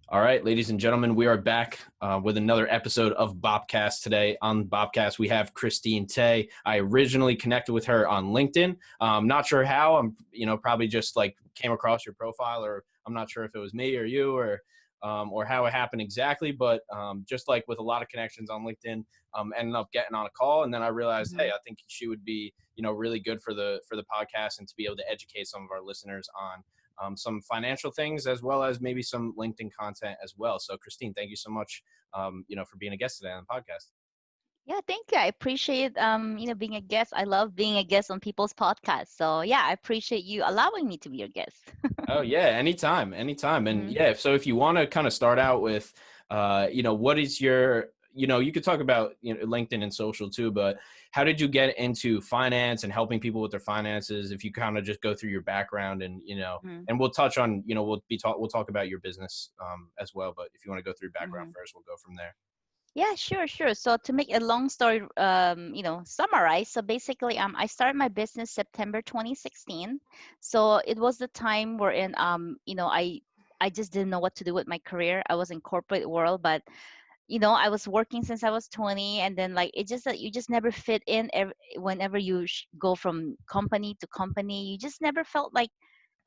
All right, ladies and gentlemen, we are back with another episode of BopCast today. On BopCast, we have Christine Teh. I originally connected with her on LinkedIn. Not sure how. Probably just like came across your profile, or I'm not sure if it was me or you, or how it happened exactly. But just like with a lot of connections on LinkedIn, ended up getting on a call, and then I realized, hey, Mhm. I think she would be, really good for the podcast and to be able to educate some of our listeners on some financial things as well as maybe some LinkedIn content as well. So, Christine, thank you so much, for being a guest today on the podcast. Yeah, thank you. I appreciate being a guest. I love being a guest on people's podcasts. So yeah, I appreciate you allowing me to be your guest. Oh yeah, anytime, anytime. And Mhm. yeah, so if you want to kind of start out with, what is your, you could talk about, LinkedIn and social too, but how did you get into finance and helping people with their finances? If you kind of just go through your background and, Mhm. and we'll touch on, we'll talk about your business as well. But if you want to go through background Mhm. first, we'll go from there. Yeah, sure, sure. So to make a long story, summarize. So basically, I started my business September 2016. So it was the time wherein, I just didn't know what to do with my career. I was in corporate world, but I was working since I was 20, and then like it just that you just never fit in. Whenever you go from company to company, you just never felt like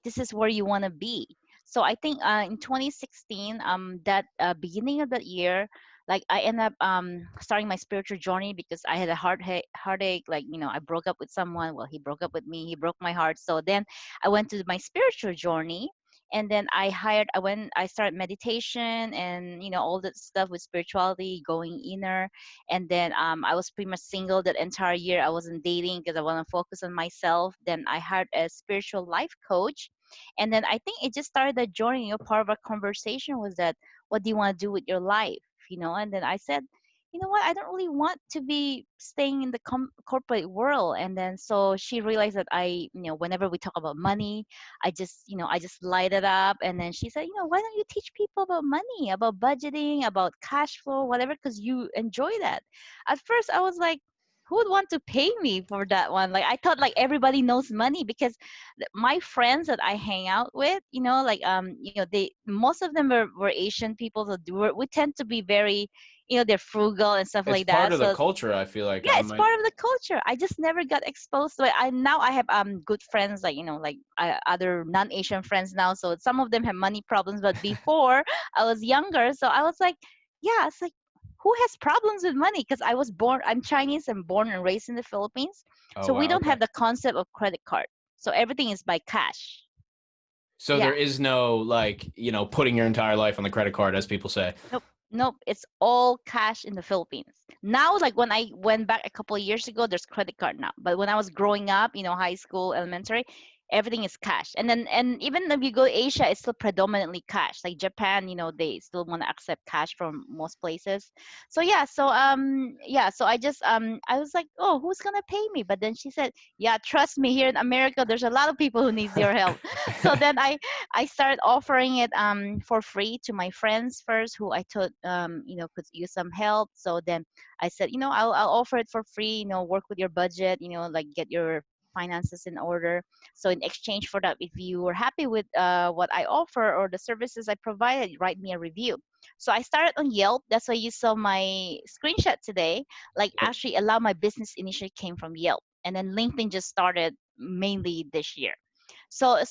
this is where you want to be. So I think in 2016, that beginning of that year, like I ended up starting my spiritual journey because I had a heartache. Like I broke up with someone. Well, he broke up with me. He broke my heart. So then I went to my spiritual journey, and then I started meditation and all that stuff with spirituality, going inner. And then I was pretty much single that entire year. I wasn't dating because I want to focus on myself. Then I hired a spiritual life coach, and then I think it just started the journey. Part of our conversation was that, what do you want to do with your life? And then I said, you know what, I don't really want to be staying in the corporate world. And then so she realized that whenever we talk about money, I just light it up. And then she said, why don't you teach people about money, about budgeting, about cash flow, whatever, because you enjoy that. At first I was like, who would want to pay me for that one? Like I thought like everybody knows money, because my friends that I hang out with, like they most of them were Asian people, so we tend to be very, they're frugal and stuff It's like part that. of the So culture. I feel like yeah, I it's might. part of the culture. I just never got exposed to it. I have good friends, like other non-Asian friends now. So some of them have money problems, but before I was younger, so I was like, yeah, it's like, who has problems with money? Because I'm Chinese and born and raised in the Philippines, Oh so we wow, don't okay. have the concept of credit card. So everything is by cash. So Yeah. there is no like, putting your entire life on the credit card, as people say. Nope. Nope. It's all cash in the Philippines. Now, like when I went back a couple of years ago, there's credit card now. But when I was growing up, high school, elementary, everything is cash. And even if you go to Asia, it's still predominantly cash. Like Japan, they still want to accept cash from most places. So so I was like, oh, who's gonna pay me? But then she said, yeah, trust me, here in America, there's a lot of people who needs your help. So then I started offering it for free to my friends first, who I thought could use some help. So then I said, I'll offer it for free. Work with your budget. Like get your finances in order. So in exchange for that, if you were happy with what I offer or the services I provided, write me a review. So I started on Yelp. That's why you saw my screenshot today. Like Yep. actually, a lot of my business initially came from Yelp, and then LinkedIn just started mainly this year. So I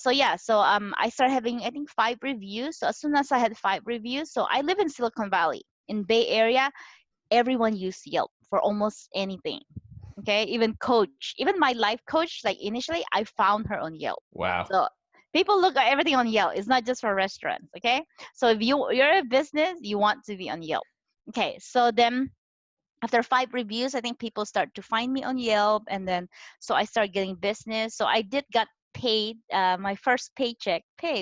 started having, I think, 5 reviews. So as soon as I had 5 reviews, so I live in Silicon Valley, in Bay Area. Everyone used Yelp for almost anything. Okay, even coach, even my life coach, like initially I found her on Yelp. Wow. So people look at everything on Yelp. It's not just for restaurants. Okay, so if you're a business, you want to be on Yelp. Okay, so then after 5 reviews, I think people start to find me on Yelp, and then so I started getting business. So I did got paid. My first pay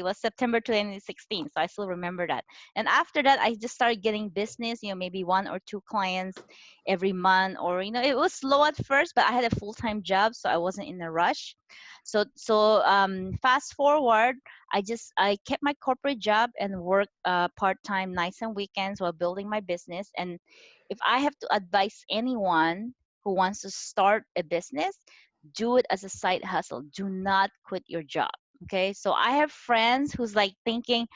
was September 2016, so I still remember that. And after that, I just started getting business. Maybe one or two clients every month, or it was slow at first, but I had a full time job, so I wasn't in a rush. So fast forward, I kept my corporate job and worked part time nights and weekends while building my business. And if I have to advise anyone who wants to start a business, do it as a side hustle. Do not quit your job. Okay. So I have friends who's like thinking,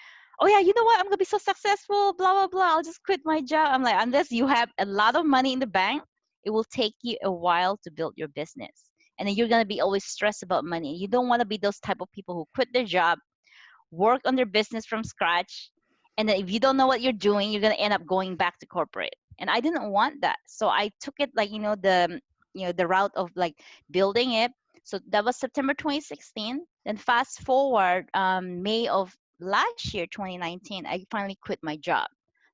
oh yeah, you know what? I'm gonna be so successful, blah blah blah. I'll just quit my job. I'm like, unless you have a lot of money in the bank, it will take you a while to build your business. And then you're gonna be always stressed about money. You don't want to be those type of people who quit their job, work on their business from scratch, and then if you don't know what you're doing, you're gonna end up going back to corporate. And I didn't want that, so I took it like the route of like building it. So that was September 2016. Then fast forward, May of last year, 2019, I finally quit my job.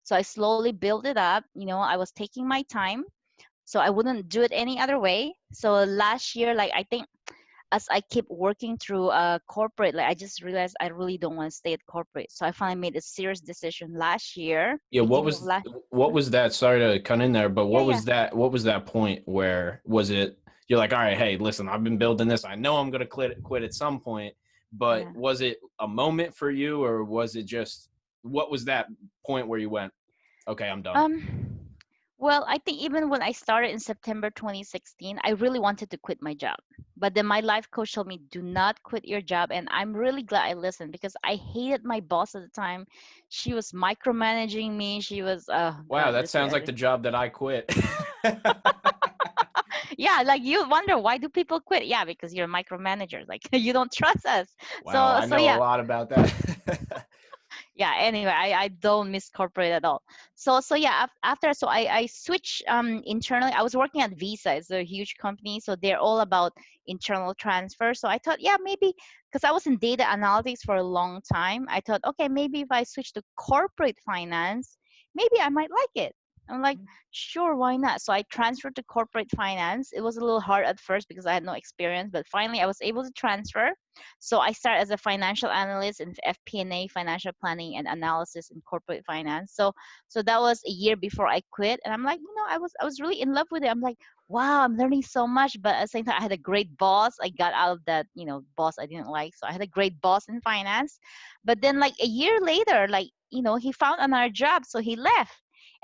So I slowly built it up. I was taking my time, so I wouldn't do it any other way. So last year, like I think as I keep working through corporate, like I just realized I really don't want to stay at corporate. So I finally made a serious decision last year, Yeah, beginning of last. what was that? Sorry to cut in there, but Yeah, yeah, what was that point where was it you're like, all right, hey, listen, I've been building this. I know I'm gonna quit at some point, but yeah. was it a moment for you, or was it just what was that point where you went, okay, I'm done? Um, well, I think even when I started in September 2016, I really wanted to quit my job. But then my life coach told me, do not quit your job. And I'm really glad I listened because I hated my boss at the time. She was micromanaging me. She was, oh Wow, God, that sounds like the job that I quit. yeah, like you wonder why do people quit? Yeah, because you're a micromanager. Like you don't trust us. Wow, So I so know a yeah, lot about that. yeah, anyway, I don't miss corporate at all. So yeah, after, so I switched internally. I was working at Visa. It's a huge company, so they're all about internal transfer. So I thought, yeah, maybe because I was in data analytics for a long time, I thought, okay, maybe if I switch to corporate finance, maybe I might like it. I'm like, sure, why not? So I transferred to corporate finance. It was a little hard at first because I had no experience, but finally I was able to transfer. So I started as a financial analyst in FP&A, financial planning and analysis in corporate finance. So that was a year before I quit, and I'm like, I was really in love with it. I'm like, wow, I'm learning so much, but at the same time, I had a great boss. I got out of that, boss I didn't like. So I had a great boss in finance, but then like a year later, like he found another job, so he left.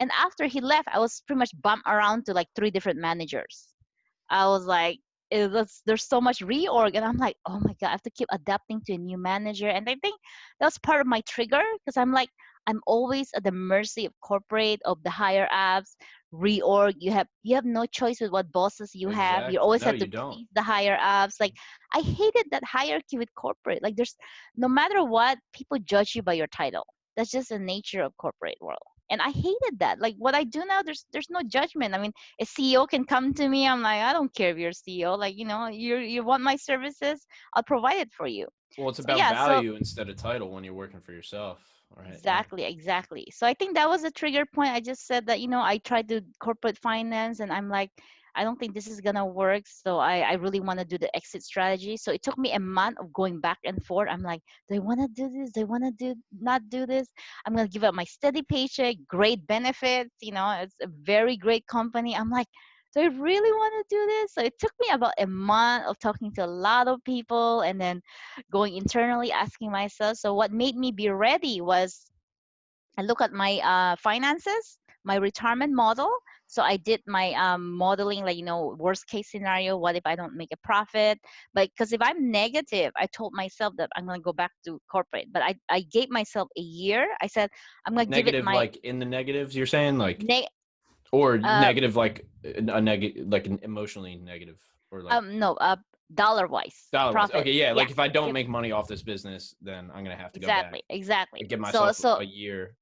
And after he left, I was pretty much bumped around to like three different managers. I was like, there's so much reorg, and I'm like, oh my god, I have to keep adapting to a new manager. And I think that's part of my trigger because I'm like, I'm always at the mercy of corporate, of the higher ups, reorg. You have no choice with what bosses you have. You Exactly. always No, have to you don't. please the higher ups. Like I hated that hierarchy with corporate. Like there's no matter what, people judge you by your title. That's just the nature of corporate world. And I hated that. Like what I do now, there's no judgment. I mean, a CEO can come to me. I'm like, I don't care if you're a CEO. Like, you want my services, I'll provide it for you. Well, it's So about yeah, so value instead of title when you're working for yourself. All right. Yeah. exactly, exactly. So I think that was a trigger point. I just said that, I tried to corporate finance and I'm like, I don't think this is gonna work. So I really want to do the exit strategy. So it took me a month of going back and forth. I'm like, do I want to do this? Do I want to do not do this? I'm gonna give up my steady paycheck, great benefits. It's a very great company. I'm like, do I really want to do this? So it took me about a month of talking to a lot of people and then going internally, asking myself. So what made me be ready was I look at my finances, my retirement model. So I did my modeling, like, worst case scenario, what if I don't make a profit? But because if I'm negative, I told myself that I'm going to go back to corporate. But I gave myself a year. I said, I'm going to give it Negative, my like in the negatives, you're saying, like, ne- or uh, negative, like a negative, like an emotionally negative, or like no, dollar wise dollar wise. profit. Okay, yeah. Yeah. Like if I don't Give, make money off this business, then I'm gonna have to go back exactly. Exactly. and give So, myself so a year.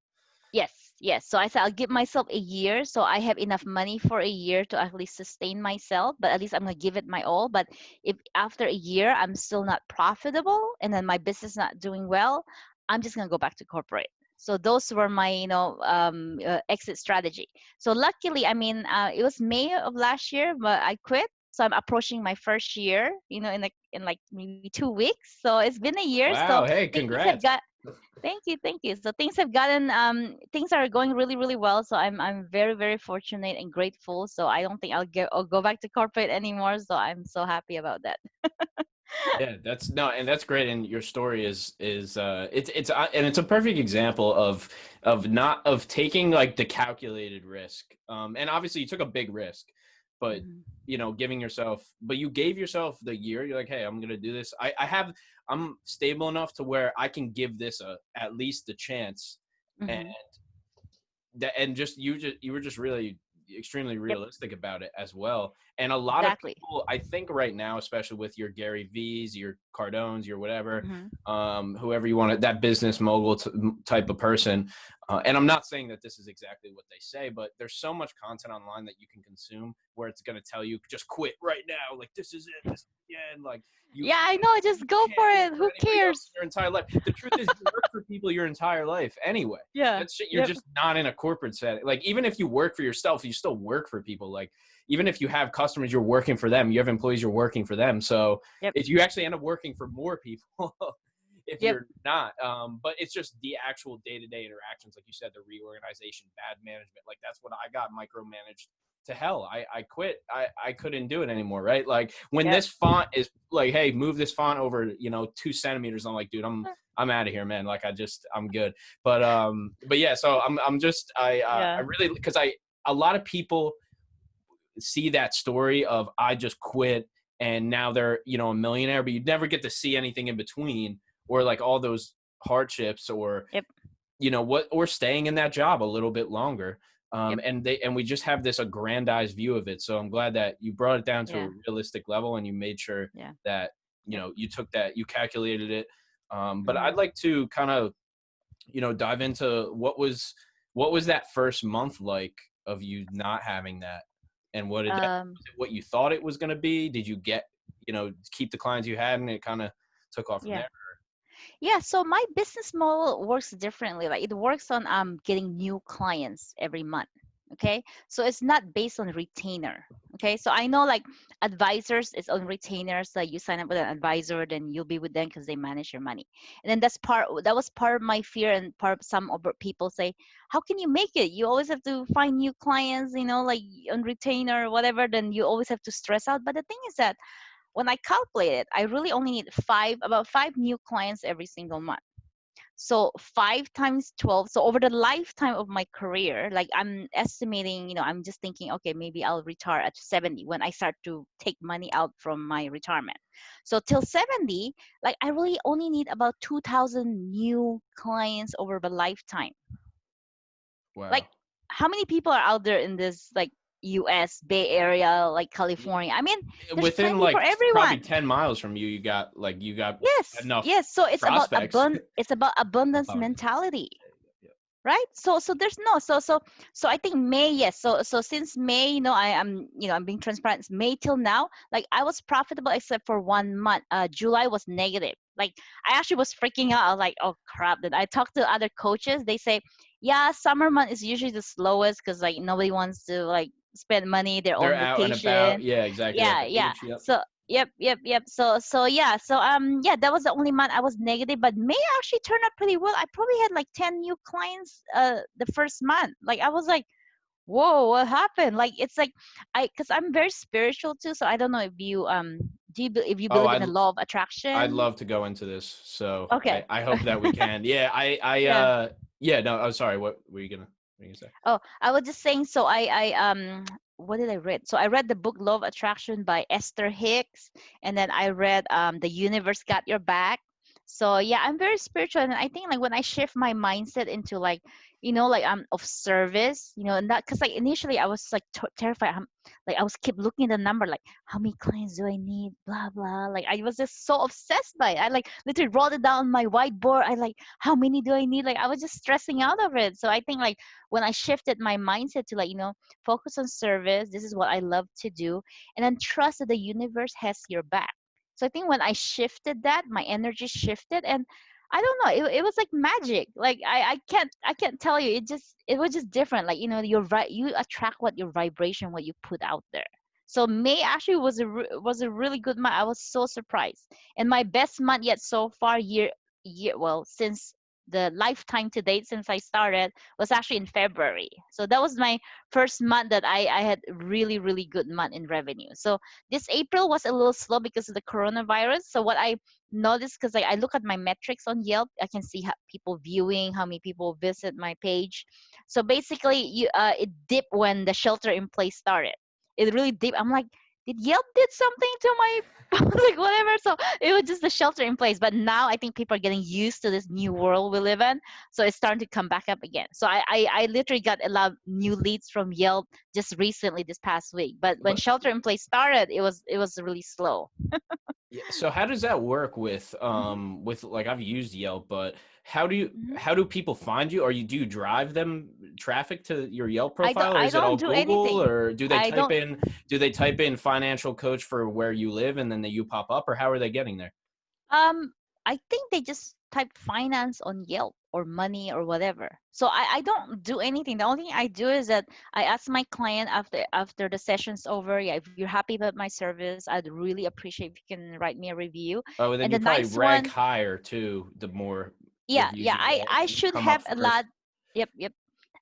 yes, yes. So I said I'll give myself a year so I have enough money for a year to at least sustain myself, but at least I'm gonna give it my all. But if after a year I'm still not profitable and then my business not doing well, I'm just gonna go back to corporate. So those were my, exit strategy. So luckily, I mean, it was May of last year, but I quit. So I'm approaching my first year, in like maybe 2 weeks. So it's been a year. So Wow. Hey, things have congrats. got Thank you, thank you. So things are going really, really well. So I'm very, very fortunate and grateful. So I don't think I'll go back to corporate anymore. So I'm so happy about that. Yeah, that's no, and that's great. And your story is and it's a perfect example of taking like the calculated risk. And obviously you took a big risk, but Mhm. giving yourself, but you gave yourself the year. You're like, hey, I'm gonna do this. I have I'm stable enough to where I can give this at least a chance. And Mm-hmm. just you were just really extremely Yep. realistic about it as well. And a lot of Exactly. people, I think right now, especially with your Gary V's, your Cardones, your whatever, Mm-hmm. whoever you want, that business mogul type of person. And I'm not saying that this is exactly what they say, but there's so much content online that you can consume where it's going to tell you just quit right now, like this is it, this is the end, like Yeah, I know. you Just go can't for work it. for Who anybody else cares? your entire life. The truth is, you work for people your entire life anyway. Yeah. That's shit. You're Yep. just not in a corporate setting. Like, even if you work for yourself, you still work for people. Like, even if you have customers, you're working for them. You have employees, you're working for them. So Yep. if you actually end up working for more people, if Yep. you're not, but it's just the actual day-to-day interactions, like you said, the reorganization, bad management. Like, that's what I got micromanaged to hell. I quit. I couldn't do it anymore. Right. Like, when Yep. this font is like, hey, move this font over, 2 centimeters. I'm like, dude, I'm out of here, man. Like, I'm good. But yeah, so I Yeah. really, because a lot of people see that story of I just quit and now they're, a millionaire, but you never get to see anything in between, or like all those hardships, or Yep. or staying in that job a little bit longer. Yep. And we just have this aggrandized view of it. So I'm glad that you brought it down to a Yeah. realistic level, and you made sure Yeah. that, Yep. you took that, you calculated it. But Mm-hmm. I'd like to kind of, dive into what was that first month like of you not having that, and was Um. it what you thought it was going to be? Did you get, keep the clients you had, and it kind of took off from Yeah. there? Yeah, so my business model works differently. Like it works on getting new clients every month. Okay. So it's not based on retainer. Okay. So I know like advisors is on retainers. Like you sign up with an advisor, then you'll be with them because they manage your money. And then that was part of my fear, and part of some of people say, how can you make it? You always have to find new clients, like on retainer or whatever, then you always have to stress out. But the thing is that when I calculated, I really only need about five new clients every single month. So 5 times 12. So over the lifetime of my career, like I'm estimating, I'm just thinking, okay, maybe I'll retire at 70 when I start to take money out from my retirement. So till 70, like I really only need about 2,000 new clients over the lifetime. Like Wow. how many people are out there in this like US Bay Area, like California? I mean, there's Within plenty for like probably everyone. 10 miles from you, you got Yes, enough yes. So it's about prospects. it's about abundance Apologies. mentality, Yeah. right? So there's no so I think May, yes. So since May, I'm being transparent. It's May till now, like I was profitable except for 1 month. July was negative. Like I actually was freaking out. I was like, oh crap. Then I talked to other coaches. They say, yeah, summer month is usually the slowest because like nobody wants to like spend money. They're They're on out and about. vacation. Yeah, exactly. At Yeah, the yeah. beach. Yep. So yep. So yeah. So yeah, that was the only month I was negative, but May actually turned out pretty well. I probably had like 10 new clients the first month. Like I was like, whoa, what happened? Like it's like because I'm very spiritual too. So I don't know if you if you Oh, believe in the law of I'd attraction. love to go into this. So I, Okay. I hope that we can. Yeah, Yeah. yeah, no, I'm sorry. What were you gonna say? Oh, I was just saying. So what did I read? So I read the book Law of Attraction by Esther Hicks, and then I read The Universe Got Your Back. So yeah, I'm very spiritual, and I think like when I shift my mindset into like, like of service, and that because like initially I was like terrified. Like I was keep looking at the number, like how many clients do I need, blah blah. Like I was just so obsessed by it. I like literally wrote it down on my whiteboard. I like how many do I need? Like I was just stressing out of it. So I think like when I shifted my mindset to like, focus on service, this is what I love to do, and then trust that the universe has your back. So I think when I shifted that, my energy shifted, and I don't know, it was like magic. Like I can't tell you. It was just different. Like you're right. You attract what your vibration, what you put out there. So May actually was a really good month. I was so surprised, and my best month yet so far well since the lifetime to date since I started was actually in February. So that was my first month that I had really, really good month in revenue. So this April was a little slow because of the coronavirus. So what I noticed, because I look at my metrics on Yelp, I can see how people viewing, how many people visit my page. So basically, it dipped when the shelter in place started. It really dipped. I'm like, did Yelp did something to my like whatever. So it was just the shelter in place. But now I think people are getting used to this new world we live in. So it's starting to come back up again. So I literally got a lot of new leads from Yelp just recently this past week. But when But shelter in place started, it was really slow. yeah, so how does that work Hmm. with like I've used Yelp, but Hmm. how do people find you? Or do you drive them traffic to your Yelp I don't profile, or I is it don't all do Google, anything. or I don't. do they type in financial coach for where you live and then you pop up, or how are they getting there? Um, I think they just type finance on Yelp or money or whatever. So I don't do anything. The only thing I do is that I ask my client after the session's over, yeah, if you're happy about my service, I'd really appreciate if you can write me a review. Oh, and And then the you probably nice rank one, higher too, the more yeah, reviews yeah, you I get, I and you should come up have a lot. first. Yep, yep.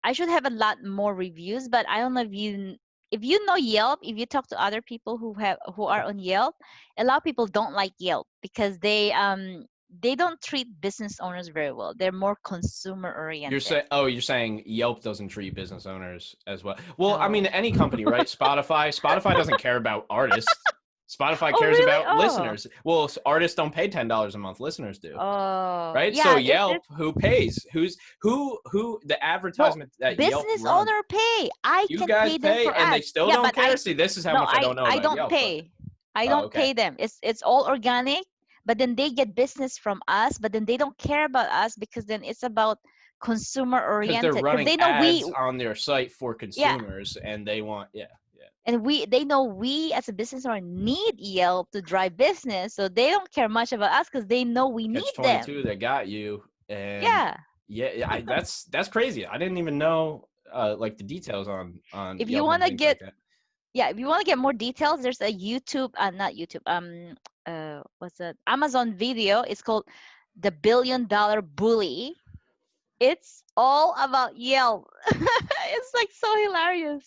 I should have a lot more reviews, but I don't know if you know Yelp, if you talk to other people who are on Yelp, a lot of people don't like Yelp because they don't treat business owners very well. They're more consumer oriented. You're saying Yelp doesn't treat business owners as well. Well, I mean, No. any company, right? Spotify doesn't care about artists. Spotify Oh cares really? about Oh. listeners. Well, artists don't pay $10 a month. Listeners do, Oh. right? So Yeah, Yelp, it's who pays? Who the no, advertisement that Yelp business runs? owner pay. I You can guys pay them pay, for and they ads. still Yeah, don't but care. See, this is how no, much I don't know I about don't Yelp. But pay. I oh, don't okay, pay them. It's all organic, but then they get business from us, but then they don't care about us because then it's about consumer because they're oriented because running they know we, ads on their site for yeah, consumers, and they want, yeah, yeah. and they know we as a business owner need Yelp to drive business, so they don't care much about us because they know we need Catch 22 them. that got you, and Yeah. yeah, yeah, that's crazy. I didn't even know like the details on If you Yelp want and to things like get that. Yeah, if you want to get more details, there's a YouTube, not YouTube, what's that? Amazon video. It's called The $1 Billion Bully. It's all about Yelp. It's like so hilarious.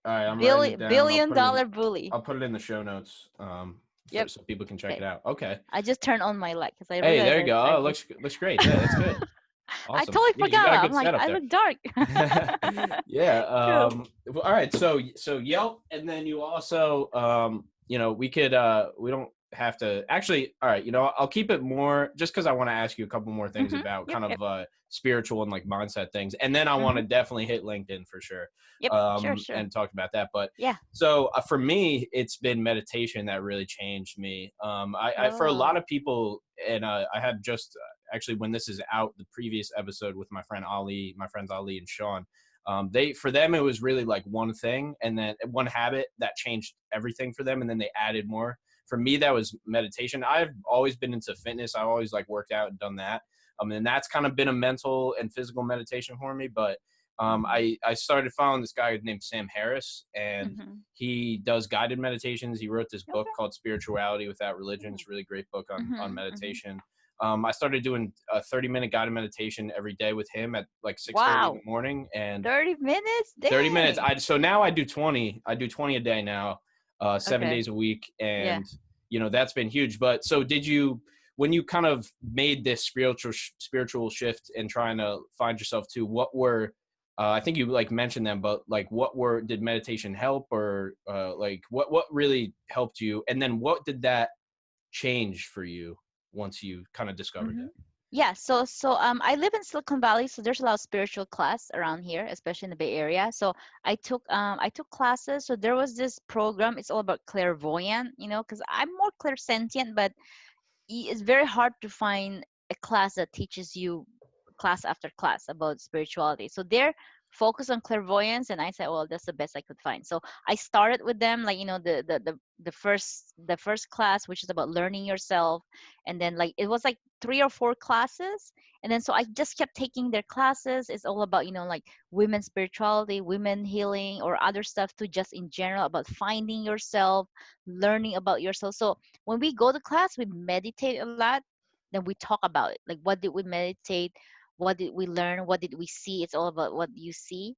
All right, I'm writing it down. Billion dollar bully. I'll put it in the show notes Yep. so people can check Okay. it out. Okay. I just turned on my light because I Hey, realized there you go. I Oh, it was. looks great. Yeah, that's good. I Awesome. totally You got a forgot. I'm good like, setup I there. look dark. Yeah. Cool. Well, all right. So Yelp, and then you also we could we don't have to actually. All right. I'll keep it more just because I want to ask you a couple more things Mm-hmm. about Yep. kind Yep. of spiritual and like mindset things, and then I want Mm-hmm. to definitely hit LinkedIn for sure. Yep. Sure. Sure. And talk about that. But Yeah. so for me, it's been meditation that really changed me. I for a Oh. lot of people, and I had just actually when this is out, the previous episode with my friends Ali and Sean. For them it was really like one thing, and then one habit that changed everything for them, and then they added more. For me, that was meditation. I've always been into fitness. I've always like worked out and done that. And that's kind of been a mental and physical meditation for me. But Mm-hmm. I started following this guy named Sam Harris, and Mm-hmm. he does guided meditations. He wrote this book Okay. called Spirituality Without Religion. It's a really great book on Mm-hmm. Mm-hmm. meditation. I started doing a 30-minute guided meditation every day with him at like 6:30 in the Wow. morning, and 30 minutes? 30 minutes. Dang. So now I do 20. I do 20 a day now, 7 days Okay. a week, Yeah. and that's been huge. But so did you, when you kind of made this spiritual shift and trying to find yourself too? What were I think you like mentioned them, but like did meditation help, or like what really helped you, and then what did that change for you once you kind of discovered Mm-hmm. that? Yeah, I live in Silicon Valley, so there's a lot of spiritual class around here, especially in the Bay Area. So I took classes. So there was this program, it's all about clairvoyant, because I'm more clairsentient, but it's very hard to find a class that teaches you class after class about spirituality. So they're focused on clairvoyance, and I said, well, that's the best I could find. So I started with them, like the first class, which is about learning yourself, and then like it was like 3 or 4 classes, and then so I just kept taking their classes. It's all about like women spirituality, women healing, or other stuff too, just in general about finding yourself, learning about yourself. So when we go to class, we meditate a lot. Then we talk about it. Like, what did we meditate? What did we learn? What did we see? It's all about what you see.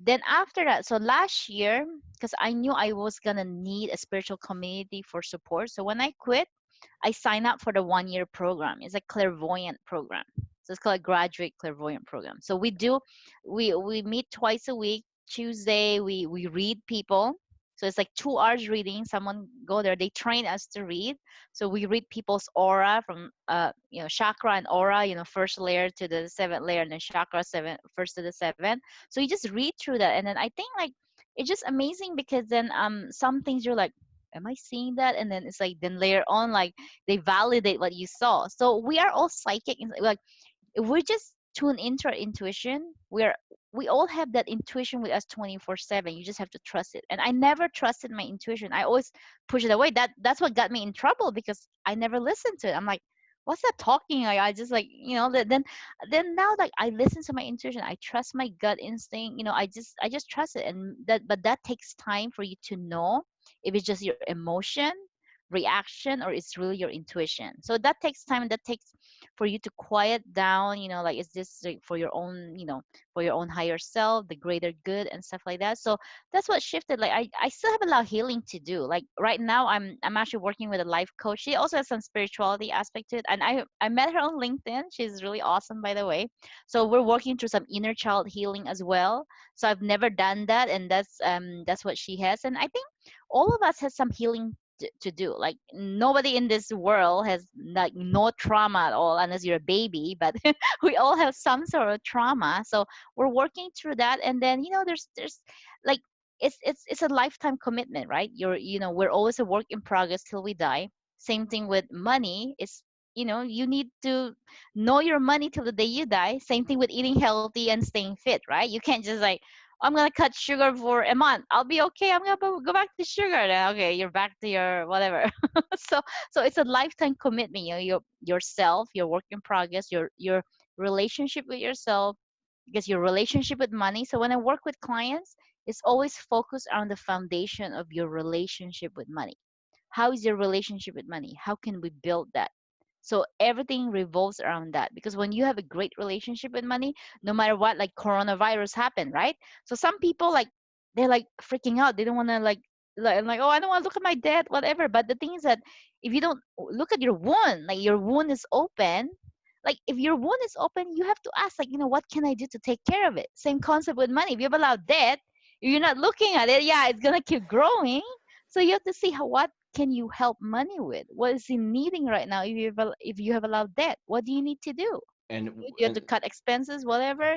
Then after that, so last year, because I knew I was gonna need a spiritual community for support. So when I quit, I signed up for the 1 year program. It's a clairvoyant program. So it's called a graduate clairvoyant program. So we meet twice a week. Tuesday we read people. So it's like 2 hours reading. Someone go there, they train us to read. So we read people's aura from chakra and aura, first layer to the seventh layer, and then chakra seven first to the seventh. So you just read through that, and then I think like it's just amazing, because then some things you're like, am I seeing that? And then it's like, then later on, like they validate what you saw. So we are all psychic, like if we just tune into our intuition, we all have that intuition with us 24/7. You just have to trust it. And I never trusted my intuition. I always push it away. That's what got me in trouble, because I never listened to it. I'm like, what's that talking? Like, I just like, then now, like, I listen to my intuition. I trust my gut instinct. I just trust it. And but that takes time for you to know if it's just your emotion reaction or it's really your intuition. So that takes time, and that takes for you to quiet down, like, is this like for your own, for your own higher self, the greater good and stuff like that. So that's what shifted. Like, I still have a lot of healing to do. Like right now, I'm actually working with a life coach. She also has some spirituality aspect to it, and I met her on LinkedIn. She's really awesome, by the way. So we're working through some inner child healing as well. So I've never done that, and that's what she has. And I think all of us has some healing to do. Like nobody in this world has like no trauma at all, unless you're a baby, but we all have some sort of trauma. So we're working through that. And then there's like it's a lifetime commitment, right? We're always a work in progress till we die. Same thing with money. It's you need to know your money till the day you die. Same thing with eating healthy and staying fit, right? You can't just like, I'm gonna cut sugar for a month. I'll be okay. I'm gonna go back to sugar. Then okay, you're back to your whatever. so so it's a lifetime commitment. Yourself, your work in progress, your relationship with yourself, because your relationship with money. So when I work with clients, it's always focused on the foundation of your relationship with money. How is your relationship with money? How can we build that? So everything revolves around that, because when you have a great relationship with money, no matter what, like coronavirus happened, right? So some people, like, they're like freaking out. They don't want to like, oh, I don't want to look at my debt, whatever. But the thing is that if you don't look at your wound, like your wound is open, like if your wound is open, you have to ask, like, what can I do to take care of it? Same concept with money. If you have a lot of debt, if you're not looking at it, yeah, it's gonna keep growing. So you have to see what can you help money with? What is it needing right now? If you have a lot of debt, what do you need to do? and You have to cut expenses, whatever.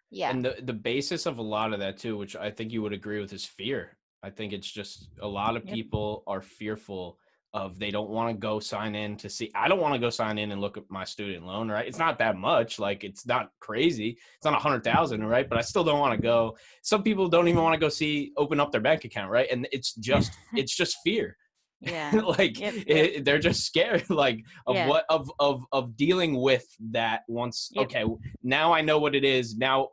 Yeah. the basis of a lot of that too, which I think you would agree with, is fear. I think it's just a lot of Yep. people are fearful of, they don't want to go sign in to see. I don't want to go sign in and look at my student loan, right? It's not that much. Like, it's not crazy. It's not 100,000, right? But I still don't want to go. Some people don't even want to go open up their bank account, right? And it's just fear. Yeah. Like, Yep. they're just scared, like, of Yeah. what of dealing with that. Once, Yep. okay, now I know what it is. Now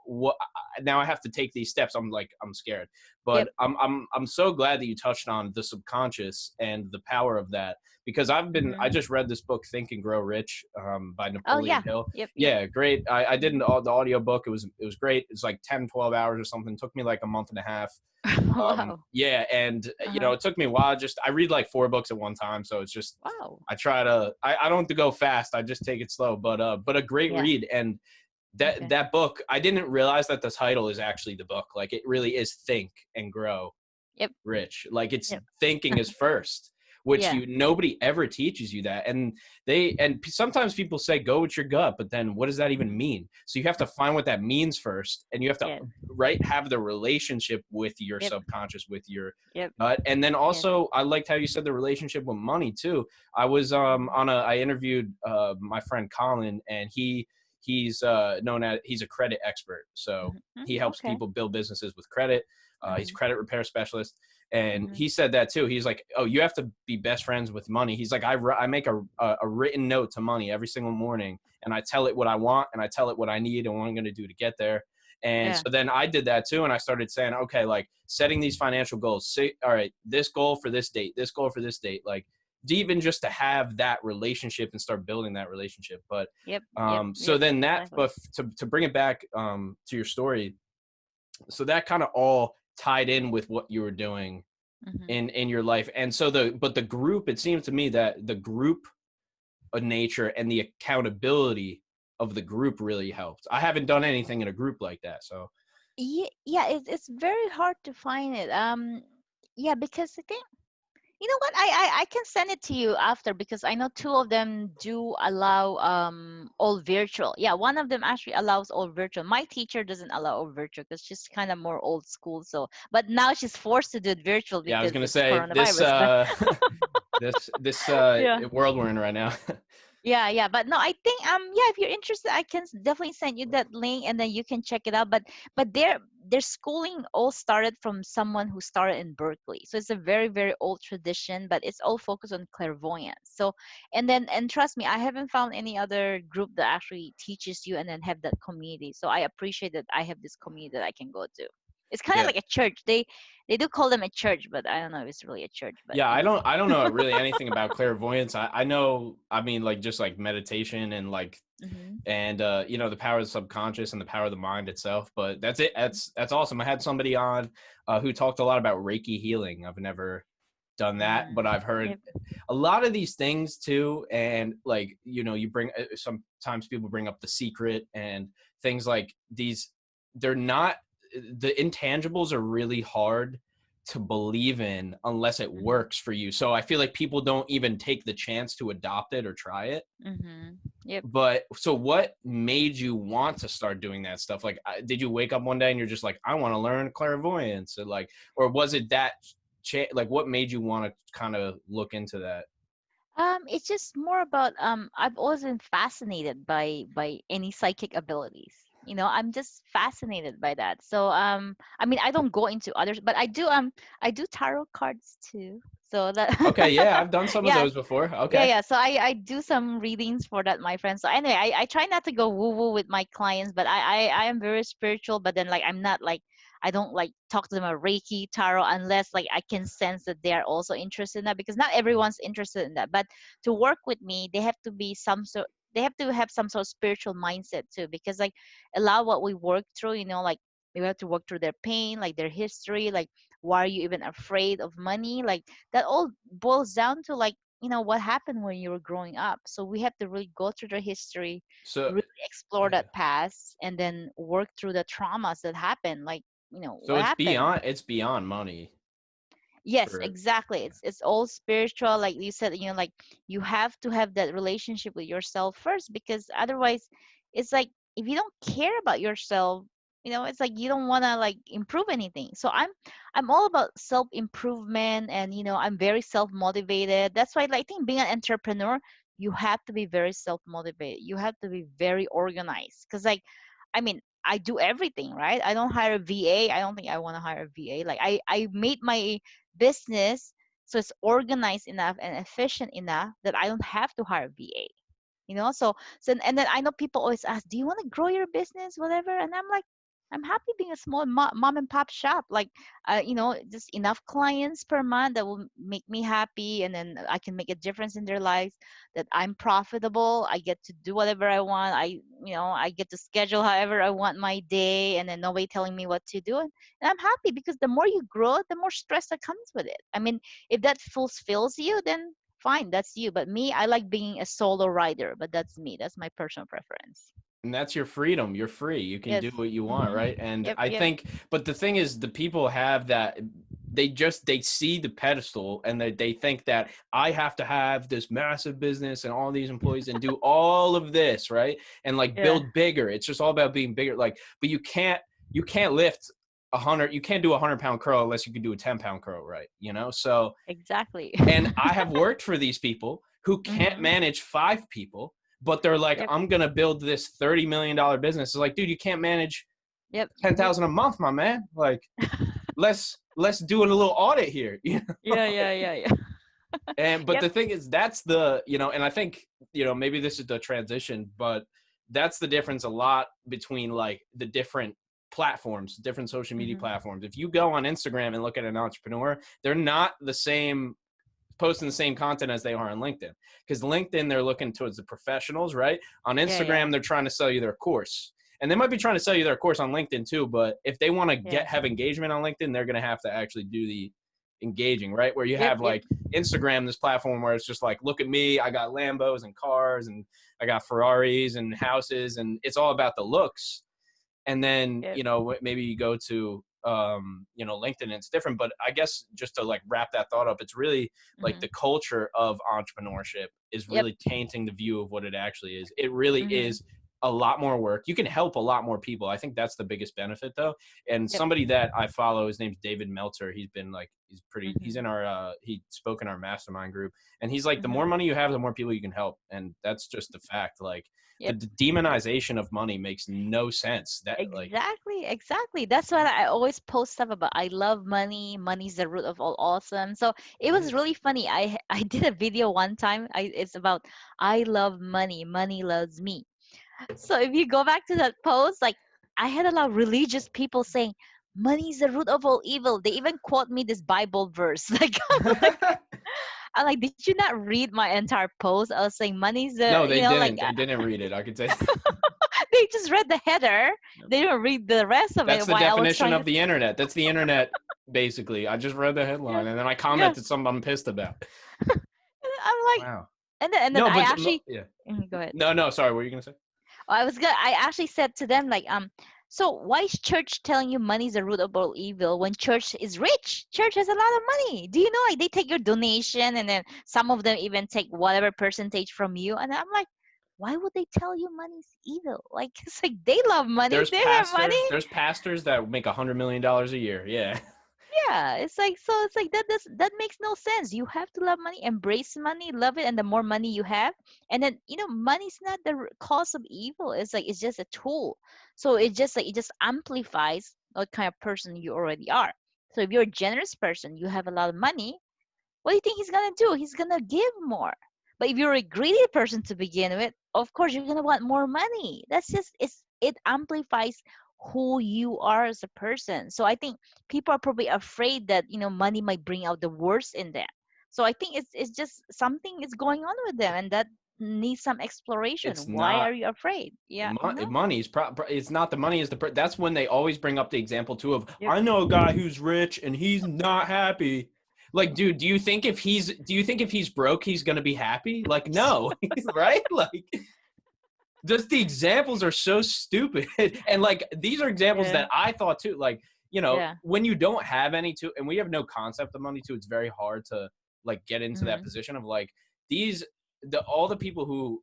I have to take these steps. I'm scared. But Yep. I'm so glad that you touched on the subconscious and the power of that, because I Hmm. just read this book, Think and Grow Rich, by Oh Napoleon yeah. Hill. Yep. Yeah, great. I did the audio book. It was great. It's like 10-12 hours or something. It took me like a month and a half. Wow. Yeah, and Uh-huh. it took me a while. I read like 4 books at one time, so it's just, Wow. I don't have to go fast. I just take it slow, but a great Yeah. read. And that Okay. that book, I didn't realize that the title is actually the book. Like, it really is Think and Grow Yep. Rich. Like, it's Yep. thinking is first, which Yeah. nobody ever teaches you that. And sometimes people say go with your gut, but then what does that even Hmm. mean? So you have to find what that means first, and you have to, Yeah. right, have the relationship with your Yep. subconscious, with your Yep. gut. And then Yeah. also, I liked how you said the relationship with money too. I was Hmm. I interviewed my friend Colin, and he's he's a credit expert. So he helps Okay. people build businesses with credit. He's a Hmm. credit repair specialist. And Hmm. he said that too. He's like, oh, you have to be best friends with money. He's like, I make a written note to money every single morning, and I tell it what I want, and I tell it what I need and what I'm going to do to get there. And Yeah. so then I did that too. And I started saying, okay, like, setting these financial goals, say, all right, this goal for this date, this goal for this date, like, even just to have that relationship and start building that relationship. But Yep. Yep. so Yep. then Exactly. but to bring it back to your story, so that kind of all tied in with what you were doing Hmm. in your life. And so the group, it seems to me that the group of nature and the accountability of the group really helped. I haven't done anything in a group like that. So Yeah. It's very hard to find it. Yeah, because I think, you know what, I can send it to you after, because I know two of them do allow all virtual. Yeah, one of them actually allows all virtual. My teacher doesn't allow all virtual because she's kind of more old school. So, but now she's forced to do it virtual Yeah, I was because gonna it's say this coronavirus. But this yeah. world we're in right now. Yeah, yeah, but no, I think yeah, if you're interested, I can definitely send you that link and then you can check it out. But their schooling all started from someone who started in Berkeley, so it's a very very old tradition, but it's all focused on clairvoyance. So and trust me, I haven't found any other group that actually teaches you and then have that community. So I appreciate that I have this community that I can go to. It's kind of Yeah. like a church. They do call them a church, but I don't know if it's really a church. But Yeah, you know. I don't know really anything about clairvoyance. I know, I mean, like just like meditation and like Hmm. and you know, the power of the subconscious and the power of the mind itself. But that's it. That's awesome. I had somebody on who talked a lot about Reiki healing. I've never done that, but Mm. I've heard Yep. a lot of these things too. And like, you know, you bring sometimes people bring up The Secret and things like these. They're not, the intangibles are really hard to believe in unless it Mhm. works for you. So I feel like people don't even take the chance to adopt it or try it. Mhm. Yep. But so what made you want to start doing that stuff? Like, did you wake up one day and you're just like, I want to learn clairvoyance? Or like, or was it that, like, what made you want to kind of look into that? It's just more about I've always been fascinated by any psychic abilities. You know, I'm just fascinated by that. So I mean, I don't go into others, but I do tarot cards too. So that Okay, yeah, I've done some of yeah, those before. yeah, Okay. yeah. So I do some readings for that, my friends. So anyway, I try not to go woo woo with my clients, but I am very spiritual. But then like I'm not like I don't like talk to them about Reiki, tarot, unless like I can sense that they are also interested in that, because not everyone's interested in that. But to work with me, they have to be some sort. They have to have some sort of spiritual mindset too, because like a lot of what we work through, you know, like we have to work through their pain, like their history, like why are you even afraid of money, like that all boils down to like, you know, what happened when you were growing up. So we have to really go through the history, So, really explore yeah. that past, and then work through the traumas that happened, like, you know, So what happened. it's beyond money Yes, for, exactly. It's all spiritual, like you said, you know, like you have to have that relationship with yourself first, because otherwise it's like if you don't care about yourself, you know, it's like you don't want to like improve anything. So I'm all about self improvement, and you know, I'm very self motivated. That's why like, I think being an entrepreneur, you have to be very self motivated. You have to be very organized, cuz like I mean, I do everything, right? I don't hire a VA. I don't think I want to hire a VA. Like I made my business so it's organized enough and efficient enough that I don't have to hire a VA. You know, so and then I know people always ask, do you want to grow your business, whatever? And I'm like, I'm happy being a small mom and pop shop, like you know, just enough clients per month that will make me happy, and then I can make a difference in their lives, that I'm profitable, I get to do whatever I want, I, you know, I get to schedule however I want my day, and then nobody telling me what to do. And I'm happy, because the more you grow, the more stress that comes with it. I mean, if that fulfills you, then fine, that's you. But me, I like being a solo rider, but that's me, that's my personal preference. and that's your freedom. You're free. You can Yes. do what you want, Mm-hmm. right? And Yep, I yep. think, but the thing is, the people have that, they see the pedestal and they think that I have to have this massive business and all these employees and do all of this, right? And like Yeah, build bigger. It's just all about being bigger. Like, but you can't lift 100, you can't do 100-pound curl unless you can do a 10-pound curl, right? You know? So, exactly. and I have worked for these people who can't Mm-hmm. manage 5 people, but they're like, Yep, I'm gonna build this $30 million business. It's like, dude, you can't manage yep, ten yep. thousand a month, my man. Like, let's do a little audit here. You know? Yeah, yeah, yeah, yeah. And but Yep. the thing is, that's the, you know, and I think, you know, maybe this is the transition, but that's the difference a lot between like the different platforms, different social media Mm-hmm. platforms. If you go on Instagram and look at an entrepreneur, they're not the same, posting the same content as they are on LinkedIn. Because LinkedIn, they're looking towards the professionals, right? On Yeah, yeah, Instagram, they're trying to sell you their course. And they might be trying to sell you their course on LinkedIn too, but if they want to yeah. have engagement on LinkedIn, they're going to have to actually do the engaging, right? Where you Yep, have yep, like Instagram, this platform where it's just like, look at me, I got Lambos and cars and I got Ferraris and houses, and it's all about the looks. And then, yep. you know, maybe you go to LinkedIn, it's different. But I guess just to like wrap that thought up, it's really like Mm-hmm. the culture of entrepreneurship is Yep. really tainting the view of what it actually is. It really Mm-hmm. is a lot more work. You can help a lot more people. I think that's the biggest benefit though. And Yep. somebody that I follow, his name's David Meltzer. He's Mm-hmm. in our, he spoke in our mastermind group, and he's like, the Mm-hmm. more money you have, the more people you can help. And that's just a fact. Like the Yep. demonization of money makes no sense. That like, Exactly, exactly. That's what I always post stuff about. I love money. Money's the root of all awesome. So it it was is. really funny. I did a video one time. It's about I love money. Money loves me. So if you go back to that post, like I had a lot of religious people saying, "Money is the root of all evil." They even quote me this Bible verse. Like I'm like, did you not read my entire post? I was saying, money's the, No, they like didn't. They didn't read it. I could say they just read the header. They didn't read the rest of that's it. the Why I was definition trying of to, the internet. That's the internet, basically. I just read the yeah, headline and then I yeah. commented something I'm pissed about. I'm like, Wow. and then No, I but actually, yeah. Go ahead. No. Sorry, what were you gonna say? I actually said to them like, so why is church telling you money is the root of all evil when church is rich? Church has a lot of money. Do you know like they take your donation and then some of them even take whatever percentage from you? And I'm like, why would they tell you money's evil? Like it's like they love money, they have money. There's pastors that make $100 million a year. Yeah. Yeah, it's like so it's like that makes no sense. You have to love money, embrace money, love it, and the more money you have, and then money's not the cause of evil. It's like it's just a tool. So it just amplifies what kind of person you already are. So if you're a generous person, you have a lot of money, what do you think he's gonna do? He's gonna give more. But if you're a greedy person to begin with, of course you're gonna want more money. It amplifies who you are as a person. So I think people are probably afraid that money might bring out the worst in them. So I think it's just something is going on with them, and that needs some exploration. It's Why not are you afraid? Yeah, money's it's not the money is that's when they always bring up the example too of Yep. I know a guy who's rich and he's not happy. Like, dude, do you think if he's broke he's gonna be happy? Like, no. Right? Like, just the examples are so stupid. And like these are examples Yeah, that I thought too, like, yeah. when you don't have any to, and we have no concept of money too, it's very hard to like get into that Mm-hmm. position of like these all the people who,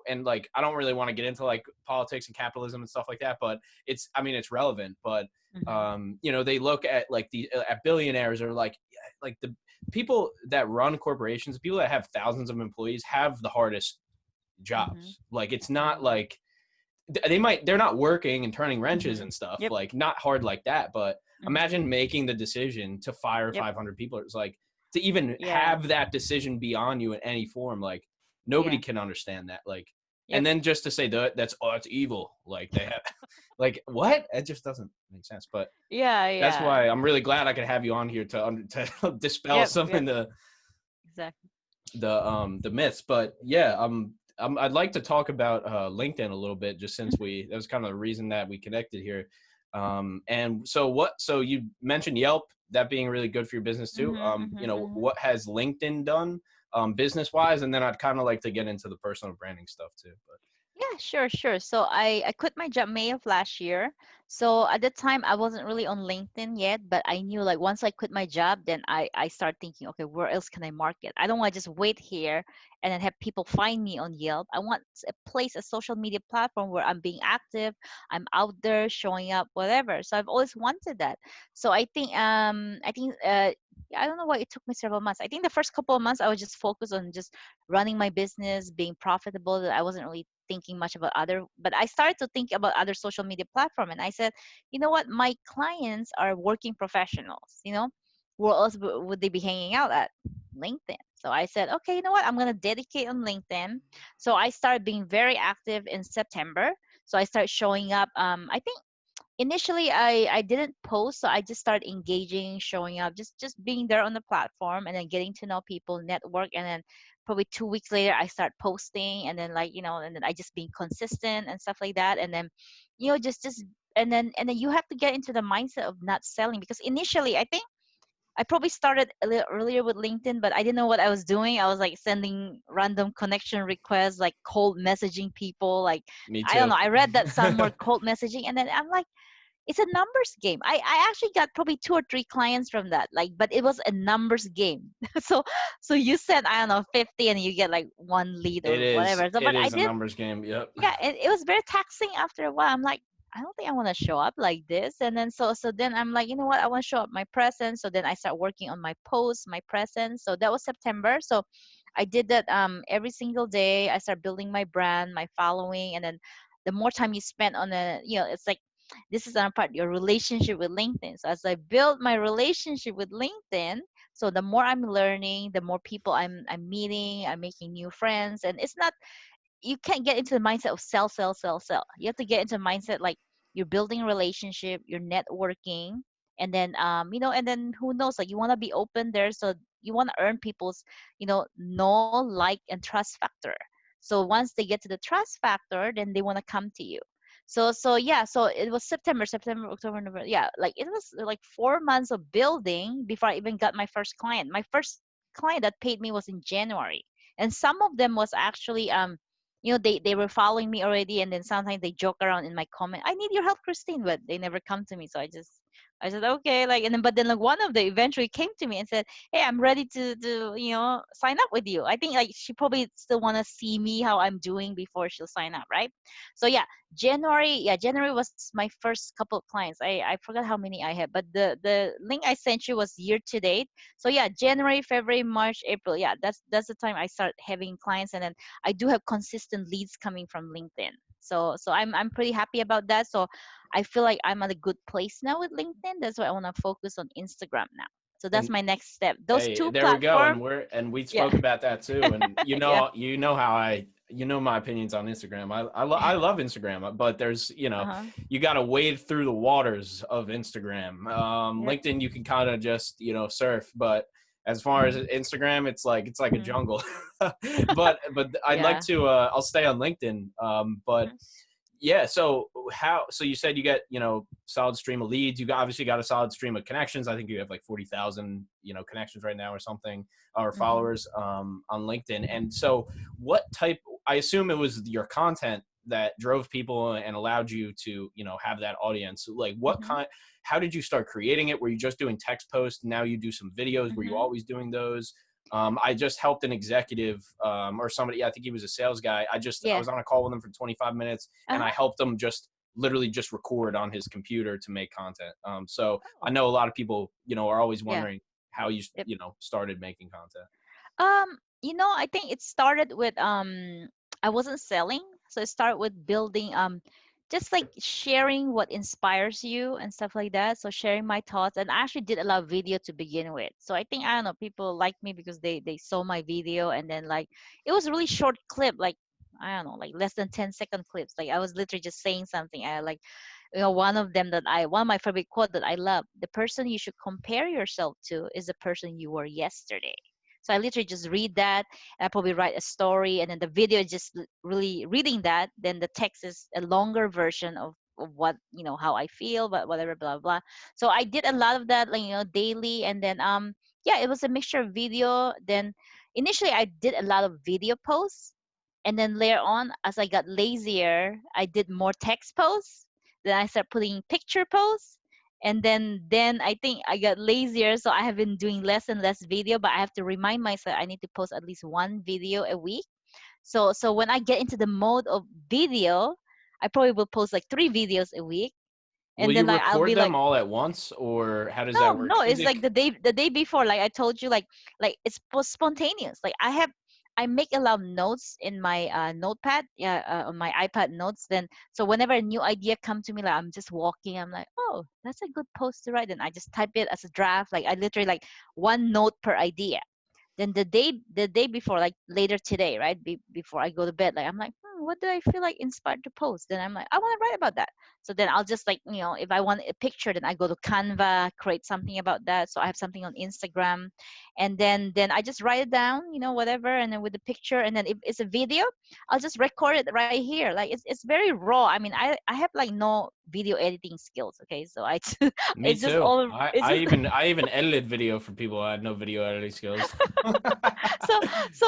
and like I don't really want to get into like politics and capitalism and stuff like that, but it's relevant. But Mm-hmm. they look at like the at billionaires, or like the people that run corporations, people that have thousands of employees have the hardest Mm-hmm. jobs. Like, it's not Mm-hmm. like they're not working and turning wrenches Mm-hmm. and stuff, Yep. like not hard like that. But Mm-hmm. imagine making the decision to fire Yep. 500 people. It's like, to even Yeah. have that decision be on you in any form, like nobody Yeah. can understand that. Like, and Yep. then just to say that that's evil, like they have like, what? It just doesn't make sense. But Yeah. that's Yeah. why I'm really glad I could have you on here to dispel Yep. some of Yep. Exactly. the myths. But yeah, I'd like to talk about LinkedIn a little bit, just since that was kind of the reason that we connected here. And so you mentioned Yelp, that being really good for your business too. Mm-hmm, mm-hmm, mm-hmm. What has LinkedIn done business wise? And then I'd kind of like to get into the personal branding stuff too. But Yeah, sure, sure. So I quit my job May of last year. So at the time I wasn't really on LinkedIn yet, but I knew like once I quit my job, then I start thinking, okay, where else can I market? I don't want to just wait here and then have people find me on Yelp. I want a place, a social media platform where I'm being active, I'm out there showing up, whatever. So I've always wanted that. So I don't know why it took me several months. I think the first couple of months I was just focused on just running my business, being profitable, that I wasn't really thinking much about other, but I started to think about other social media platform, and I said, you know what, my clients are working professionals, where else would they be hanging out at? LinkedIn. So I said, okay, you know what, I'm going to dedicate on LinkedIn. So I started being very active in September. So I started showing up. I think initially I didn't post, so I just started engaging, showing up, just being there on the platform, and then getting to know people, network, and then probably 2 weeks later I start posting, and then and then I just being consistent and stuff like that, and then just and then you have to get into the mindset of not selling, because initially I think I probably started a little earlier with LinkedIn, but I didn't know what I was doing. I was like sending random connection requests, like cold messaging people, like me I don't too. know, I read that some were cold messaging, and then I'm like, it's a numbers game. I actually got probably 2 or 3 clients from that, like, but it was a numbers game. so so you send, I don't know, 50 and you get like one lead It or is. whatever. So It but I is a did, numbers game. Yep. yeah, it was very taxing after a while. I'm like, I don't think I want to show up like this. And then so then I'm like, you know what, I want to show up my presence. So then I start working on my posts, my presence. So that was September. So I did that every single day. I start building my brand, my following. And then the more time you spend on a, it's like, this is another part, your relationship with LinkedIn. So as I build my relationship with LinkedIn, so the more I'm learning, the more people I'm meeting, I'm making new friends. And it's not, you can't get into the mindset of sell, sell, sell, sell. You have to get into a mindset like you're building a relationship, you're networking, and then and then who knows, like you want to be open there, so you want to earn people's, know, like, and trust factor. So once they get to the trust factor, then they want to come to you. So yeah, so it was September, October, November. Yeah, like it was like 4 months of building before I even got my first client. My first client that paid me was in January, and some of them was actually they were following me already, and then sometimes they joke around in my comment, I need your help, Christine, but they never come to me. So I said, okay, like, and then but then like one of them eventually came to me and said, hey, I'm ready to sign up with you. I think like she probably still want to see me how I'm doing before she'll sign up, right? So yeah, January was my first couple of clients. I forgot how many I had, but the link I sent you was year to date. So yeah, January, February, March, April, yeah, that's the time I start having clients. And then I do have consistent leads coming from LinkedIn. So I'm pretty happy about that. So I feel like I'm at a good place now with LinkedIn. That's why I want to focus on Instagram now. So that's And my next step. Those hey, two there we go. platforms. And we Yeah. spoke about that too. And Yeah. you know how my opinions on Instagram. I love Instagram, but there's Uh-huh. you got to wade through the waters of Instagram. Yep. LinkedIn, you can kind of just surf, but as far as Instagram, it's like a Mhm. jungle. But I'd like Yeah. to I'll stay on LinkedIn. But Mhm. yeah, so you said you get solid stream of leads. Obviously got a solid stream of connections. I think you have like 40,000 connections right now or something, or Mhm. followers on LinkedIn. And so what type, I assume it was your content that drove people and allowed you to have that audience. Like what Mhm. kind, how did you start creating it? Were you just doing text posts, now you do some videos? Were you Mhm. always doing those? I just helped an executive or somebody, I think he was a sales guy. I Yeah. was on a call with him for 25 minutes and I Uh-huh. helped him just literally just record on his computer to make content. So I Oh. know a lot of people, are always Yeah. wondering how you, Yep. started making content. I think it started with I wasn't selling, so it started with building just like sharing what inspires you and stuff like that. So sharing my thoughts, and I actually did a lot of video to begin with. So I think, I don't know, people like me because they saw my video, and then like it was a really short clip, like I don't know, like less than 10-second clips. Like I was literally just saying something. I like, one of my favorite quote that I love: the person you should compare yourself to is the person you were yesterday. So I literally just read that, and I probably write a story, and then the video is just really reading that. Then the text is a longer version of what, how I feel, but whatever, blah blah. So I did a lot of that, like, daily. And then yeah, it was a mixture of video. Then initially I did a lot of video posts, and then later on, as I got lazier, I did more text posts. Then I started putting picture posts, and then I think I got lazier, so I have been doing less and less video. But I have to remind myself I need to post at least one video a week. So when I get into the mode of video, I probably will post like 3 videos a week. Will And you then like I'll record be like, them all at once, or how does no, that work? no, Is it's it like the day before, like I told you, like it's spontaneous. Like I make a lot of notes in my notepad, yeah, on my iPad notes. Then so whenever a new idea come to me, like I'm just walking, I'm like, oh, that's a good post to write. Then I just type it as a draft. Like I literally like one note per idea. Then the day before, like later today, right, before I go to bed, like I'm like, what do I feel like inspired to post? Then I'm like, I want to write about that. So then I'll just, like, if I want a picture, then I go to Canva, create something about that, so I have something on Instagram. And then I just write it down, whatever, and then with the picture. And then if it's a video, I'll just record it right here. Like it's very raw. I mean, I have like no video editing skills, okay? So I Me it's just too. all, I, it's I just even I even edited video for people who had no video editing skills. so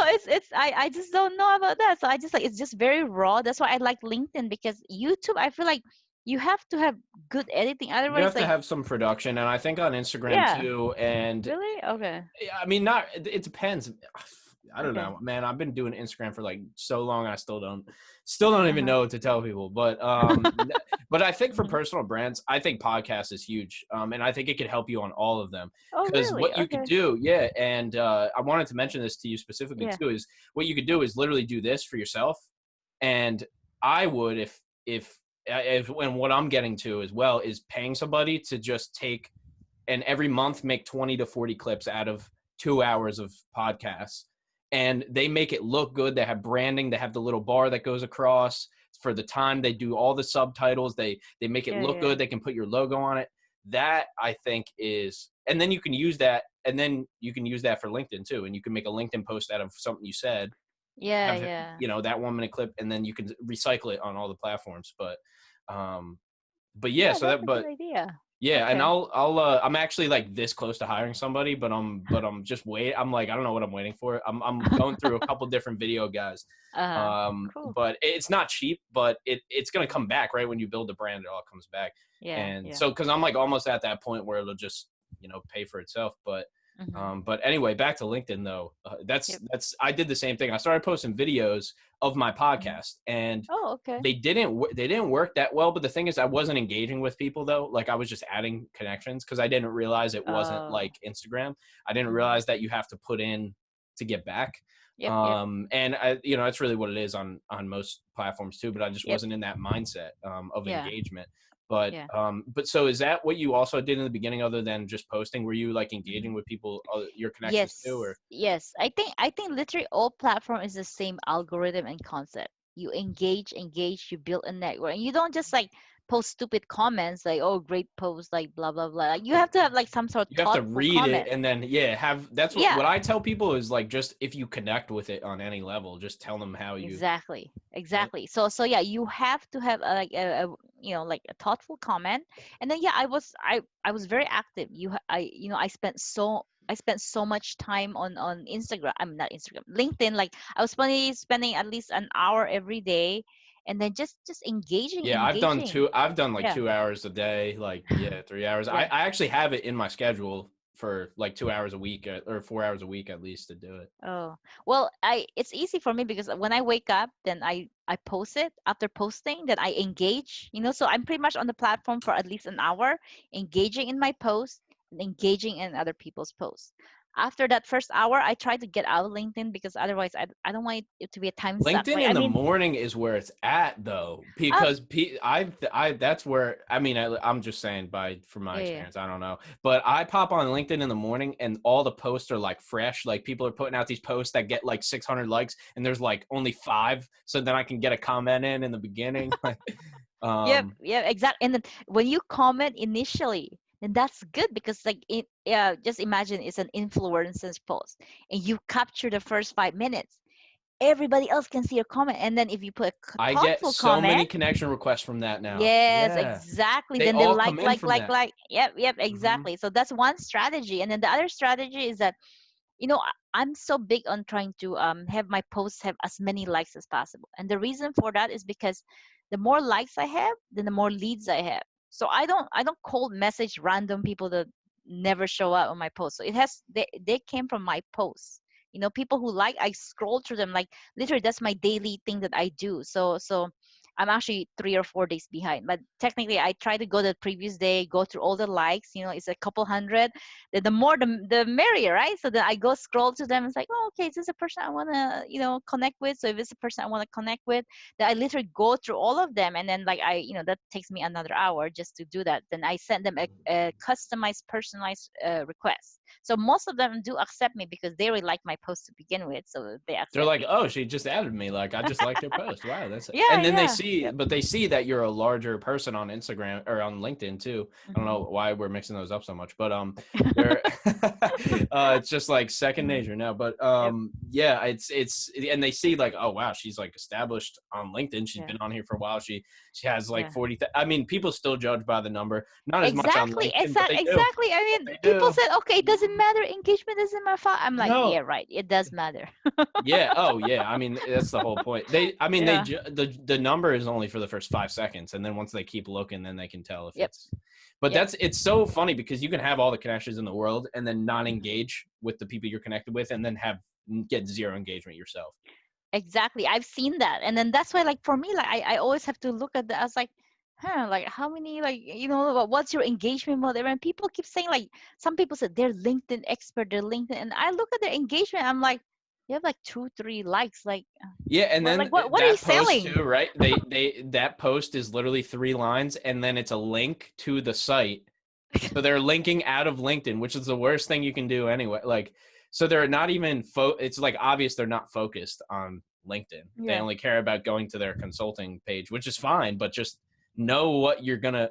it's I just don't know about that. So I just like, it's just very raw. That's why I like LinkedIn, because YouTube, I feel like you have to have good editing. You Otherwise, have to like, have some production, and I think on Instagram yeah, too. And really? Okay. I mean, not it depends. I don't Okay. know, man. I've been doing Instagram for like so long, I still don't even Uh-huh. know what to tell people. But but I think for Mhm. personal brands, I think podcast is huge. And I think it could help you on all of them Oh, because really? what you could Okay. do, yeah. And I wanted to mention this to you specifically Yeah. too. Is what you could do is literally do this for yourself, and I would if and what I'm getting to as well is paying somebody to just take and every month make 20 to 40 clips out of 2 hours of podcasts, and they make it look good. They have branding, they have the little bar that goes across for the time, they do all the subtitles, they make it Yeah, look yeah. good, they can put your logo on it. That I think is, and then you can use that, and then you can use that for LinkedIn too, and you can make a LinkedIn post out of something you said, Yeah, have yeah. that 1 minute clip, and then you can recycle it on all the platforms. Um but yeah, Yeah, so that's that a good but idea. yeah, and Okay. I'm actually like this close to hiring somebody, but I'm just I'm like, I don't know what I'm waiting for. I'm going through a couple different video guys. Uh-huh. Cool. But it's not cheap, but it's gonna come back, right? When you build a brand, it all comes back. Yeah, And yeah. so because I'm like almost at that point where it'll just, pay for itself. Mm-hmm. But anyway, back to LinkedIn though. Yep. That's I did the same thing. I started posting videos of my Mhm. podcast, and Oh, okay. they didn't work that well. But the thing is, I wasn't engaging with people though. Like I was just adding connections because I didn't realize it wasn't Oh. like Instagram. I didn't Mm-hmm. realize that you have to put in to get back. Yep, yep, And that's really what it is on most platforms too. But I just yep. wasn't in that mindset of Yeah, engagement. But yeah. but so is that what you also did in the beginning, other than just posting? Were you like engaging Mhm. with people, your connections too, or? Yes, yes. I think literally all platform is the same algorithm and concept. You engage, you build a network, and you don't just like post stupid comments like, "Oh, great post," like blah blah blah. Like, you have to have like some sort of You have to thoughtful read it comment. and then, yeah, that's what Yeah, I tell people is like, just if you connect with it on any level, just tell them how you, exactly, right? exactly. So yeah, you have to have like a thoughtful comment. And then yeah, I was very active. I spent so much time on Instagram. I'm not Instagram, LinkedIn. Like, I was spending at least an hour every day, and then just Yeah, engaging. I've done like Yeah, 2 hours a day, like, yeah, 3 hours. I, yeah. I actually have it in my schedule for like 2 hours a week, or 4 hours a week at least, to do it. Oh, well, I it's easy for me because when I wake up, then I post it. After posting, then I engage, so I'm pretty much on the platform for at least an hour, engaging in my post and engaging in other people's posts. After that first hour, I try to get out of LinkedIn because otherwise I don't want it to be a time suck. LinkedIn Like, in I the mean, morning is where it's at though, um, because I that's where, I mean, I'm just saying from my yeah, yeah, experience, I don't know, but I pop on LinkedIn in the morning and all the posts are like fresh, like people are putting out these posts that get like 600 likes, and there's like only 5, so then I can get a comment in the beginning, like, yep, um, yeah, exactly. And then when you comment initially, then that's good because like it, yeah, just imagine it's an influencer's post and you capture the first 5 minutes, everybody else can see your comment. And then if you put a I get thoughtful so comment, many connection requests from that now. yes, Yeah, exactly. they Then they all come in from that. like. Yep, yep, Hmm. exactly. So that's one strategy. And then the other strategy is that, I'm so big on trying to have my posts have as many likes as possible. And the reason for that is because the more likes I have, then the more leads I have. So I don't cold message random people that never show up on my post. So they came from my posts. People who like, I scroll through them, like, literally that's my daily thing that I do. So I'm actually 3 or 4 days behind, but technically I try to go the previous day, go through all the likes. It's a couple hundred. The more the merrier, right? So then I go scroll to them. It's like, oh, okay, is this a person I want to connect with? So if it's a person I want to connect with, then I literally go through all of them, and then like that takes me another hour just to do that. Then I send them a customized, personalized request. So most of them do accept me because they really like my post to begin with, so they They're accept like, me. "Oh, she just added me. Like, I just liked their post. Wow, that's." Yeah, And then yeah, yep. they see that you're a larger person on Instagram or on LinkedIn too. I don't know Hmm. why we're mixing those up so much, but they're it's just like second Hmm. nature now. But Yep. yeah, and they see like, "Oh wow, she's like established on LinkedIn. She's Yeah. been on here for a while. She has like Yeah. 40. I mean, people still judge by the number, not as much on Exactly, LinkedIn, but they do. exactly. I mean, They people do. said, okay, it doesn't matter. Engagement doesn't matter. I'm like, yeah, No, right. It does matter. yeah. Oh, yeah. I mean, that's the whole point. I mean, Yeah. the numbers cover is only for the first 5 seconds, and then once they keep looking, then they can tell if Yep. it's. But Yep. it's so funny because you can have all the connections in the world and then not Mhm. engage with the people you're connected with, and then get zero engagement yourself. Exactly. I've seen that. And then that's why, like, for me, like, I always have to look at that. I was like, like, how many, like, what's your engagement, whatever. And people keep saying, like, some people said they're LinkedIn expert, they're LinkedIn. And I look at their engagement, I'm like, you have like 2-3 likes. Like, Yeah, and well, then like, what are you that post selling? too, right? They that post is literally 3 lines, and then it's a link to the site. So they're linking out of LinkedIn, which is the worst thing you can do anyway. Like, so they're not even it's like obvious they're not focused on LinkedIn. They Yeah. only care about going to their consulting page, which is fine, but just know what you're gonna.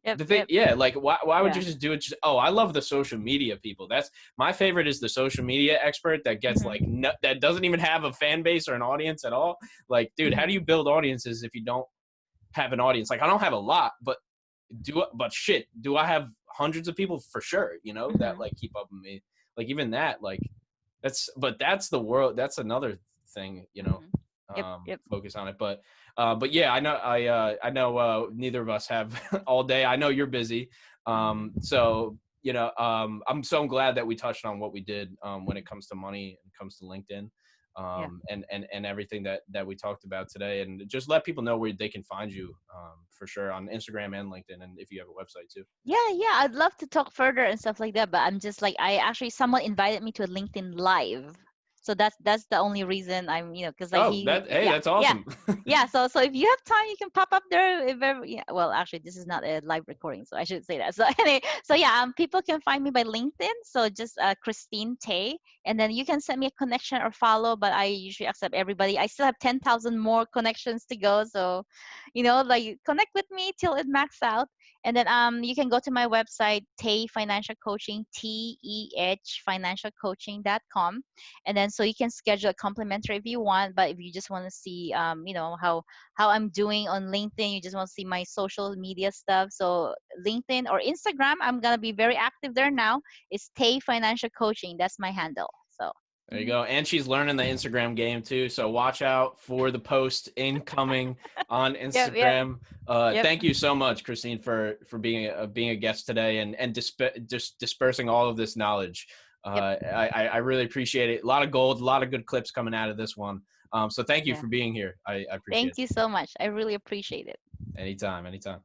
Yep. The thing, Yep. yeah, like why would Yeah. you just do it? I love the social media people. That's my favorite, is the social media expert that gets Hmm. like that doesn't even have a fan base or an audience at all. Like, dude, how do Hmm. you build audiences if you don't have an audience? Like, I don't have a lot, but do I have hundreds of people? For sure, that Hmm. like keep up with me. Like, even that, like, that's the world. That's another thing, Hmm. Yep. Yep. focus on it. But yeah, I know neither of us have all day. I know you're busy. Hmm. So I'm so glad that we touched on what we did when it comes to money and comes to LinkedIn. Yeah. And everything that we talked about today, and just let people know where they can find you, for sure, on Instagram and LinkedIn, and if you have a website too. Yeah, I'd love to talk further and stuff like that, but I'm just like, I actually, someone invited me to a LinkedIn live. So that's the only reason I'm, because like Oh, hey, yeah, that's yeah. awesome. Yeah, so if you have time, you can pop up there if ever, yeah. Well, actually, this is not a live recording, so I should say that. So anyway, so yeah, people can find me by LinkedIn. So just Christine Teh, and then you can send me a connection or follow, but I usually accept everybody. I still have 10,000 more connections to go. So, like, connect with me till it max out. And then you can go to my website, Teh Financial Coaching, TEH financialcoaching.com. And then so you can schedule a complimentary if you want, but if you just want to see how I'm doing on LinkedIn, you just want to see my social media stuff. So LinkedIn or Instagram, I'm gonna be very active there now. It's Teh Financial Coaching. That's my handle. So There you go. And she's learning the Instagram game too. So watch out for the post incoming on yep, yep, Instagram. yep, Thank you so much, Christine, for being a guest today, and just dispersing all of this knowledge. yep. I really appreciate it. A lot of gold, a lot of good clips coming out of this one. So thank you Yeah. for being here. I appreciate Thank you so much. I really appreciate it. it. Anytime, anytime.